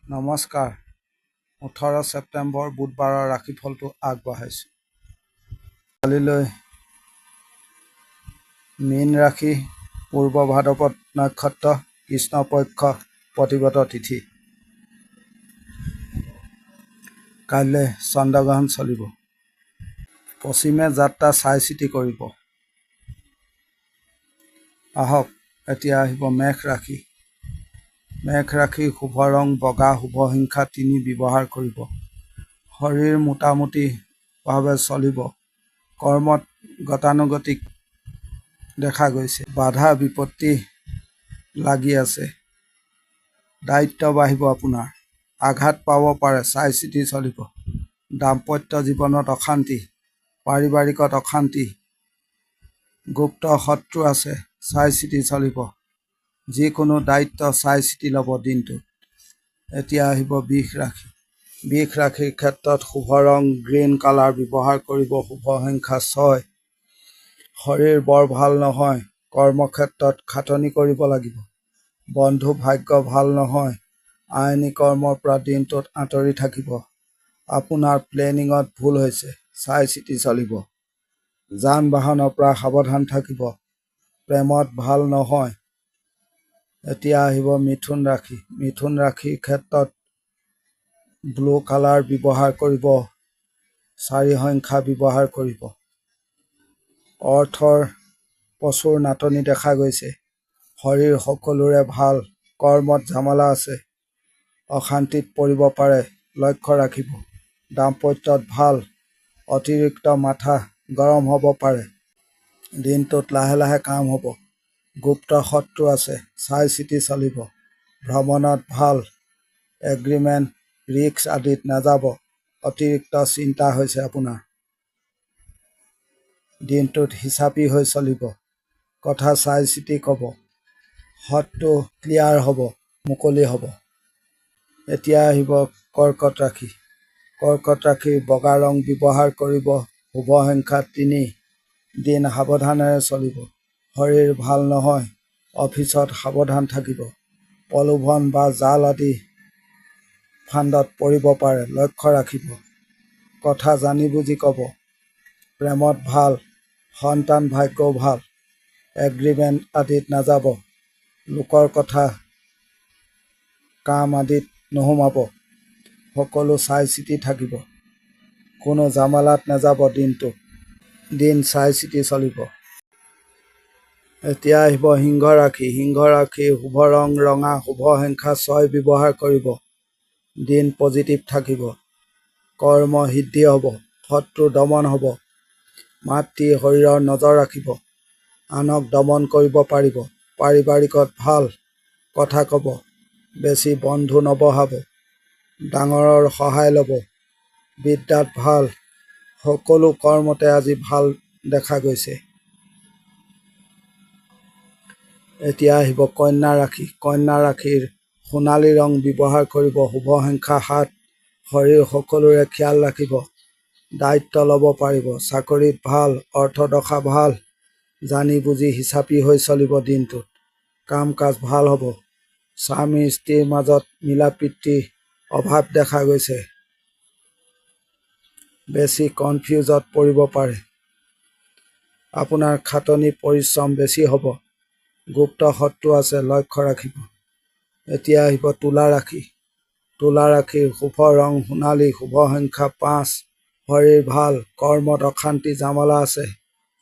নমস্কাৰ। 18 ছেপ্টেম্বৰ বুধবাৰৰ ৰাশিফলটো আগবঢ়াইছোঁ। কালিলৈ মীন ৰাশি, পূৰ্ব ভাদ্ৰপদ নক্ষত্ৰ, কৃষ্ণপক্ষ প্ৰতিপদ তিথি। কাইলৈ চন্দ্ৰগ্ৰহণ চলিব। পশ্চিমে যাত্ৰা চাই চিতি কৰিব। আহক এতিয়া আহিব মেঘ ৰাশি। মেঘ ৰাশিৰ শুভ ৰং বগা, শুভ সংখ্যা 3 ব্যৱহাৰ কৰিব। শৰীৰ মোটামুটিভাৱে চলিব। কৰ্মত গতানুগতিক দেখা গৈছে। বাধা বিপত্তি লাগি আছে। দায়িত্ব বাঢ়িব আপোনাৰ। আঘাত পাব পাৰে, চাই চিতি চলিব। দাম্পত্য জীৱনত অশান্তি, পাৰিবাৰিকত অশান্তি, গুপ্ত শত্ৰু আছে, চাই চিতি চলিব। যিকোনো দায়িত্ব চাই চিতি ল'ব দিনটোত। এতিয়া আহিব বৃষ ৰাশি। বৃষ ৰাশিৰ ক্ষেত্ৰত শুভ ৰং গ্ৰীণ কালাৰ ব্যৱহাৰ কৰিব। শুভ সংখ্যা 6। শৰীৰ বৰ ভাল নহয়। কৰ্মক্ষেত্ৰত খাটনি কৰিব লাগিব। বন্ধু ভাগ্য ভাল নহয়। আইনী কৰ্মৰ পৰা দিনটোত আঁতৰি থাকিব। আপোনাৰ প্লেনিঙত ভুল হৈছে, চাই চিতি চলিব। যান বাহনৰ পৰা সাৱধান থাকিব। প্ৰেমত ভাল নহয়। এতিয়া আহিব মিথুন ৰাশি। মিথুন ৰাশিৰ ক্ষেত্ৰত ব্লু কালাৰ ব্যৱহাৰ কৰিব। 4 সংখ্যা ব্যৱহাৰ কৰিব। অৰ্থৰ প্ৰচুৰ নাটনি দেখা গৈছে। শৰীৰ সকলোৰে ভাল। কৰ্মত ঝামেলা আছে। অশান্তিত পৰিব পাৰে, লক্ষ্য ৰাখিব। দাম্পত্যত ভাল। অতিৰিক্ত মাথা গৰম হ'ব পাৰে। দিনটোত লাহে লাহে কাম হ'ব। গুপ্ত শত্ৰু আছে, চাই চিতি চলিব। ভ্ৰমণত ভাল। এগ্ৰিমেণ্ট, ৰিস্ক আদিত নাযাব। অতিৰিক্ত চিন্তা হৈছে আপোনাৰ। দিনটোত হিচাপি হৈ চলিব। কথা চাই চিতি ক'ব। শত্ৰু ক্লিয়াৰ হ'ব, মুকলি হ'ব। এতিয়া আহিব কৰ্কট ৰাশি। কৰ্কট ৰাশিৰ বগা ৰং ব্যৱহাৰ কৰিব। শুভ সংখ্যা 3। দিন সাৱধানেৰে চলিব। শৰীৰ ভাল নহয়। অফিচত সাৱধান থাকিব। প্ৰলোভন বা জাল আদি ফান্দত পৰিব পাৰে, লক্ষ্য ৰাখিব। কথা জানি বুজি ক'ব। প্ৰেমত ভাল। সন্তান ভাগ্যও ভাল। এগ্ৰিমেণ্ট আদিত নাযাব। লোকৰ কথা কাম আদিত নোসোমাব। সকলো চাই চিতি থাকিব। কোনো জামালাত নাযাব দিনটো। দিন চাই চিতি চলিব। এতিয়া আহিব সিংহ ৰাশি। সিংহ ৰাশিৰ শুভ ৰং ৰঙা, শুভ সংখ্যা 6 ব্যৱহাৰ কৰিব। দিন পজিটিভ থাকিব। কৰ্ম সিদ্ধি হ'ব। শত্ৰু দমন হ'ব। মাতৃ শৰীৰৰ নজৰ ৰাখিব। আনক দমন কৰিব পাৰিব। পাৰিবাৰিকত ভাল। কথা ক'ব। বেছি বন্ধু নবহাব। ডাঙৰৰ সহায় ল'ব। বিদ্যাত ভাল। সকলো কৰ্মতে আজি ভাল দেখা গৈছে। এতিয়া আহিব কন্যা ৰাশি। কন্যা ৰাশিৰ সোণালী ৰং ব্যৱহাৰ কৰিব। শুভ সংখ্যা 7। শৰীৰ সকলোৰে খিয়াল ৰাখিব। দায়িত্ব ল'ব পাৰিব। চাকৰিত ভাল। অৰ্থদশা ভাল। জানি বুজি হিচাপি হৈ চলিব দিনটোত। কাম কাজ ভাল হ'ব। স্বামী স্ত্ৰীৰ মাজত মিলা প্ৰীতিৰ অভাৱ দেখা গৈছে। বেছি কনফিউজত পৰিব পাৰে। আপোনাৰ খাটনি পৰিশ্ৰম বেছি হ'ব। গুপ্ত শত্ৰু আছে, লক্ষ্য ৰাখিব। এতিয়া আহিব তুলা ৰাশি। তুলা ৰাশিৰ শুভ ৰং সোণালী, শুভ সংখ্যা 5। শৰীৰ ভাল। কৰ্মত অশান্তি জামালা আছে।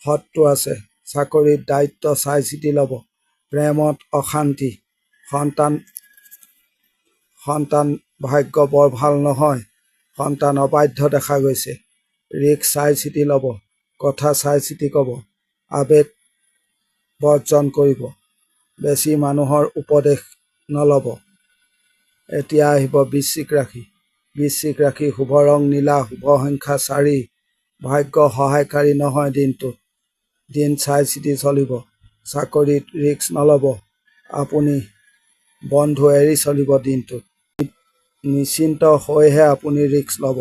শত্ৰু আছে। চাকৰিত দায়িত্ব চাই চিতি ল'ব। প্ৰেমত অশান্তি। সন্তান ভাগ্য বৰ ভাল নহয়। সন্তান অবাধ্য দেখা গৈছে। ৰিস্ক চাই চিতি ল'ব। কথা চাই চিতি ক'ব। আবেগ বৰ্জন কৰিব। বেছি মানুহৰ উপদেশ নল'ব। এতিয়া আহিব বৃশ্চিক ৰাশি। বৃশ্চিক ৰাশিৰ শুভ ৰং নীলা, শুভ সংখ্যা 4। ভাগ্য সহায়কাৰী নহয় দিনটোত। দিন চাই চিতি চলিব। চাকৰিত ৰিস্ক নল'ব। আপুনি বন্ধু এৰি চলিব দিনটোত। নিশ্চিন্ত হৈহে আপুনি ৰিস্ক ল'ব।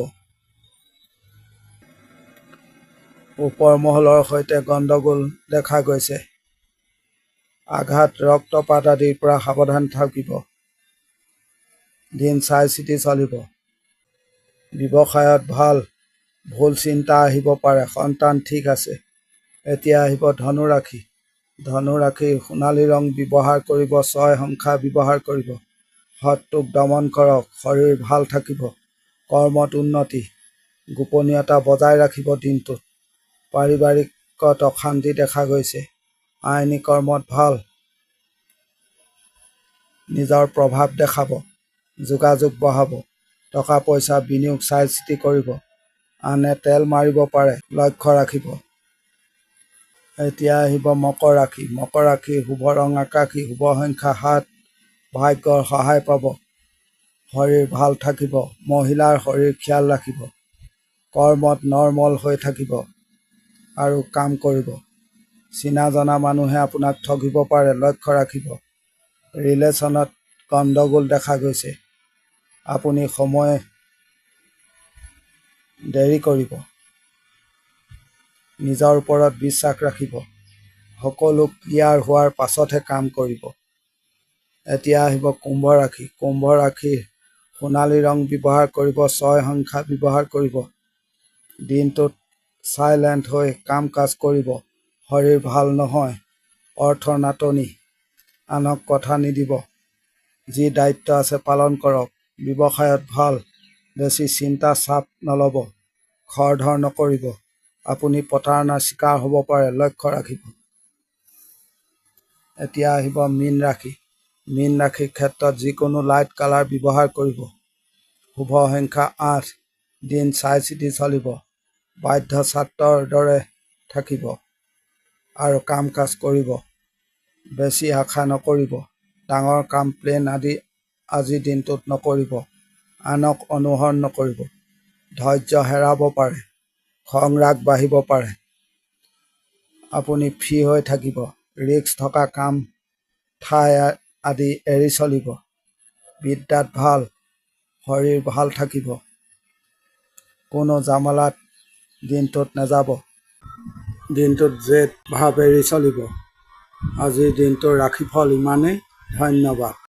ওপৰ মহলৰ সৈতে গণ্ডগোল দেখা গৈছে। আঘাত, ৰক্তপাত আদিৰ পৰা সাৱধান থাকিব। দিন চাই চিতি চলিব। ব্যৱসায়ত ভাল, ভুল চিন্তা আহিব পাৰে। সন্তান ঠিক আছে। এতিয়া আহিব ধনুৰাশি। ধনুৰাশি সোণালী ৰং ব্যৱহাৰ কৰিব, 6 সংখ্যা ব্যৱহাৰ কৰিব। শত্ৰুক দমন কৰক, শৰীৰ ভাল থাকিব। কৰ্মত উন্নতি, গোপনীয়তা বজাই ৰাখিব দিনটোত। পাৰিবাৰিকত অশান্তি দেখা গৈছে। আইনী কৰ্মত ভাল, নিজৰ প্ৰভাৱ দেখাব। যোগাযোগ বঢ়াব, টকা পইচা বিনিয়োগ চাই চিতি কৰিব। আনে তেল মাৰিব পাৰে, লক্ষ্য ৰাখিব। এতিয়া আহিব মকৰ ৰাশি। মকৰ ৰাশি শুভ ৰং আকাশী, শুভ সংখ্যা 7, ভাগ্যৰ সহায় পাব। শৰীৰ ভাল থাকিব। মহিলাৰ শৰীৰ খিয়াল ৰাখিব। কৰ্মত নৰ্মল হৈ থাকিব আৰু কাম কৰিব। চিনা জনা মানুহে আপোনাক ঠগিব পাৰে, লক্ষ্য ৰাখিব। ৰিলেশ্যনত গণ্ডগোল দেখা গৈছে। আপুনি সময় দেৰি কৰিব। নিজৰ ওপৰত বিশ্বাস ৰাখিব। সকলো ক্লিয়াৰ হোৱাৰ পাছতহে কাম কৰিব। এতিয়া আহিব কুম্ভ ৰাশি। কুম্ভ ৰাশিৰ সোণালী ৰং ব্যৱহাৰ কৰিব, 6 সংখ্যা ব্যৱহাৰ কৰিব। দিনটোত চাইলেণ্ট হৈ কাম কাজ কৰিব। শৰীৰ ভাল নহয়, অৰ্থৰ নাটনি। আনক কথা নিদিব। যি দায়িত্ব আছে পালন কৰক। ব্যৱসায়ত ভাল, বেছি চিন্তা চাপ নল'ব। খৰধৰ নকৰিব। আপুনি প্ৰতাৰণাৰ চিকাৰ হ'ব পাৰে, লক্ষ্য ৰাখিব। এতিয়া আহিব মীন ৰাশি। মীন ৰাশিৰ ক্ষেত্ৰত যিকোনো লাইট কালাৰ ব্যৱহাৰ কৰিব। শুভ সংখ্যা 8, দিন চাই চিতি চলিব। বাধ্য ছাত্ৰৰ দৰে থাকিব আৰু কাম কাজ কৰিব। বেছি আশা নকৰিব। ডাঙৰ কাম প্লেন আদি আজি দিনটোত নকৰিব। আনক অনুসৰণ নকৰিব। ধৈৰ্য হেৰাব পাৰে, খং ৰাগ বাঢ়িব পাৰে। আপুনি ফ্ৰী হৈ থাকিব। ৰিস্ক থকা কাম ঠাই আদি এৰি চলিব। বিদ্যাত ভাল, শৰীৰ ভাল থাকিব। কোনো জামালাত দিনটোত নাযাব। দিনটোত জেদ ভাৱ এৰি চলিব। আজিৰ দিনটোৰ ৰাশিফল ইমানেই। ধন্যবাদ।